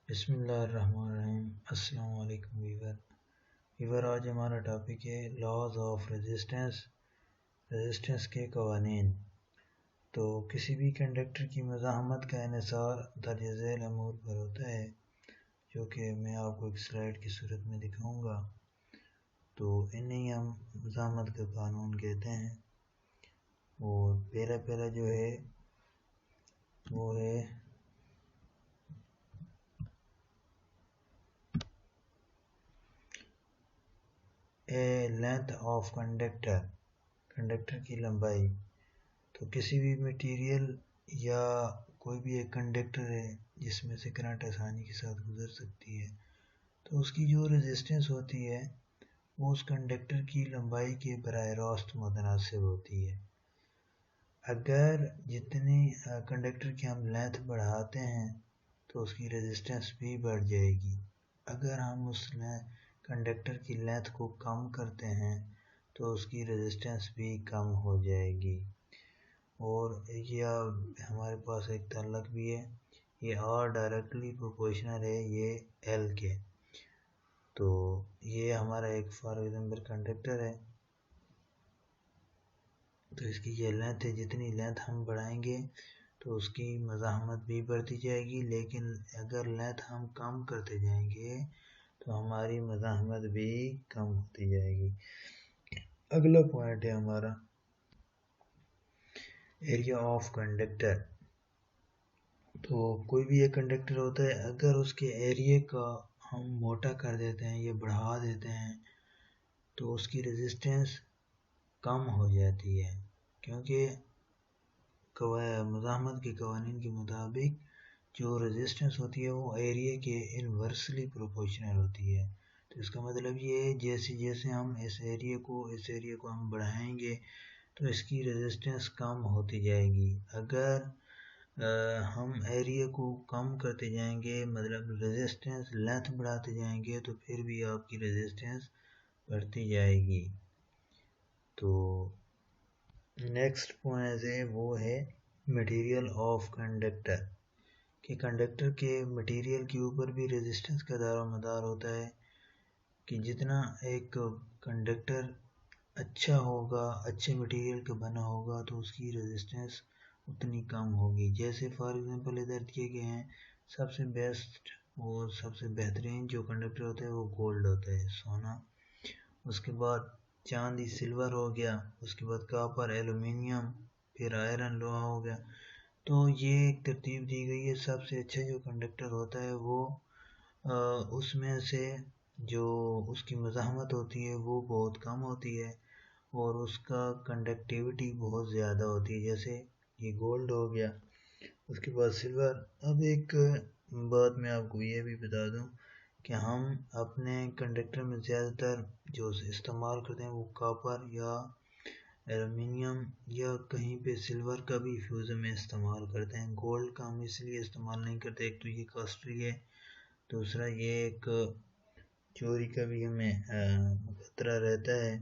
बिस्मिल्लाहिर्रहमानिर्रहीम। अस्सलाम वालेकुम वीवर। आज हमारा टॉपिक है लॉज ऑफ रेजिस्टेंस के कवानीन। तो किसी भी कंडक्टर की मज़ाहमत का इन्हिसार दर्ज झेल अमूर पर होता है, जो कि मैं आपको एक स्लाइड की सूरत में दिखाऊंगा। तो इन्हें हम मज़ाहमत का कानून कहते हैं। और पहला जो है वो है ए लेंथ ऑफ कंडक्टर की लंबाई। तो किसी भी मटेरियल या कोई भी एक कंडक्टर है जिसमें से करंट आसानी के साथ गुजर सकती है, तो उसकी जो रेजिस्टेंस होती है वो उस कंडक्टर की लंबाई के बराह रास्त मुतनासिब होती है। अगर जितनी कंडक्टर की हम लेंथ बढ़ाते हैं तो उसकी रेजिस्टेंस भी बढ़ जाएगी। अगर हम उस कंडक्टर की लेंथ को कम करते हैं तो उसकी रेजिस्टेंस भी कम हो जाएगी। और ये हमारे पास एक तल्लक भी है, ये आर डायरेक्टली प्रोपोर्शनल है ये एल के। तो ये हमारा एक फॉर एग्जाम्पल कंडक्टर है, तो इसकी ये लेंथ है। जितनी लेंथ हम बढ़ाएंगे तो उसकी मज़ाहमत भी बढ़ती जाएगी, लेकिन अगर लेंथ हम कम करते जाएंगे तो हमारी मज़ाहमत भी कम होती जाएगी। अगला पॉइंट है हमारा एरिया ऑफ कंडक्टर। तो कोई भी एक कंडक्टर होता है, अगर उसके एरिया का हम मोटा कर देते हैं या बढ़ा देते हैं तो उसकी रेजिस्टेंस कम हो जाती है, क्योंकि मज़ाहमत के कवानीन के मुताबिक जो रेजिस्टेंस होती है वो एरिया के इनवर्सली प्रोपोर्शनल होती है। तो इसका मतलब ये है जैसे जैसे हम इस एरिया को हम बढ़ाएंगे तो इसकी रेजिस्टेंस कम होती जाएगी। अगर हम एरिया को कम करते जाएंगे, मतलब रेजिस्टेंस लेंथ बढ़ाते जाएंगे, तो फिर भी आपकी रेजिस्टेंस बढ़ती जाएगी। तो नेक्स्ट पॉइंट है वो है मटेरियल ऑफ कंडक्टर। कि कंडक्टर के मटेरियल के ऊपर भी रेजिस्टेंस का दारोमदार होता है कि जितना एक कंडक्टर अच्छा होगा, अच्छे मटेरियल का बना होगा, तो उसकी रेजिस्टेंस उतनी कम होगी। जैसे फॉर एग्जांपल इधर दिए गए हैं, सबसे बेस्ट और सबसे बेहतरीन जो कंडक्टर होता है वो गोल्ड होता है, सोना। उसके बाद चांदी सिल्वर हो गया, उसके बाद कॉपर एलुमिनियम, फिर आयरन लोहा हो गया। तो ये एक तरतीब दी गई है। सबसे अच्छा जो कंडक्टर होता है वो उसमें से जो उसकी मज़ाहमत होती है वो बहुत कम होती है और उसका कंडक्टिविटी बहुत ज़्यादा होती है। जैसे ये गोल्ड हो गया, उसके बाद सिल्वर। अब एक बात मैं आपको ये भी बता दूं कि हम अपने कंडक्टर में ज़्यादातर जो इस्तेमाल करते हैं वो कॉपर या एलुमिनियम या कहीं पे सिल्वर का भी फ्यूज़ में इस्तेमाल करते हैं। गोल्ड का हम इसलिए इस्तेमाल नहीं करते, एक तो ये कॉस्टली है, दूसरा ये एक चोरी का भी हमें खतरा रहता है।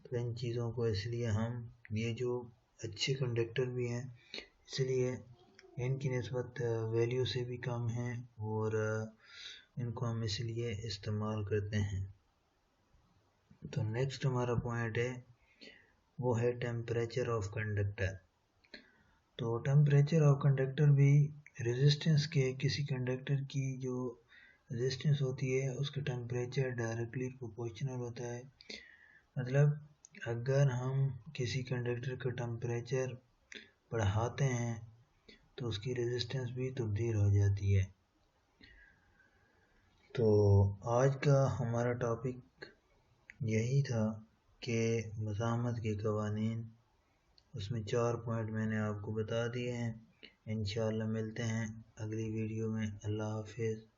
तो इन चीज़ों को इसलिए हम ये जो अच्छे कंडक्टर भी हैं इसलिए इनकी निस्बत वैल्यू से भी कम है और इनको हम इसलिए इस्तेमाल करते हैं। तो नेक्स्ट हमारा पॉइंट है वो है टेम्परेचर ऑफ कंडक्टर। तो टेम्परेचर ऑफ कंडक्टर भी रेजिस्टेंस के, किसी कंडक्टर की जो रेजिस्टेंस होती है उसका टेम्परेचर डायरेक्टली प्रोपोर्शनल होता है। मतलब अगर हम किसी कंडक्टर का टेम्परेचर बढ़ाते हैं तो उसकी रेजिस्टेंस भी तब्दील हो जाती है। तो आज का हमारा टॉपिक यही था कि मज़ाहमत के कवानीन, उसमें 4 पॉइंट मैंने आपको बता दिए हैं। इंशाअल्लाह मिलते हैं अगली वीडियो में। अल्लाह हाफिज़।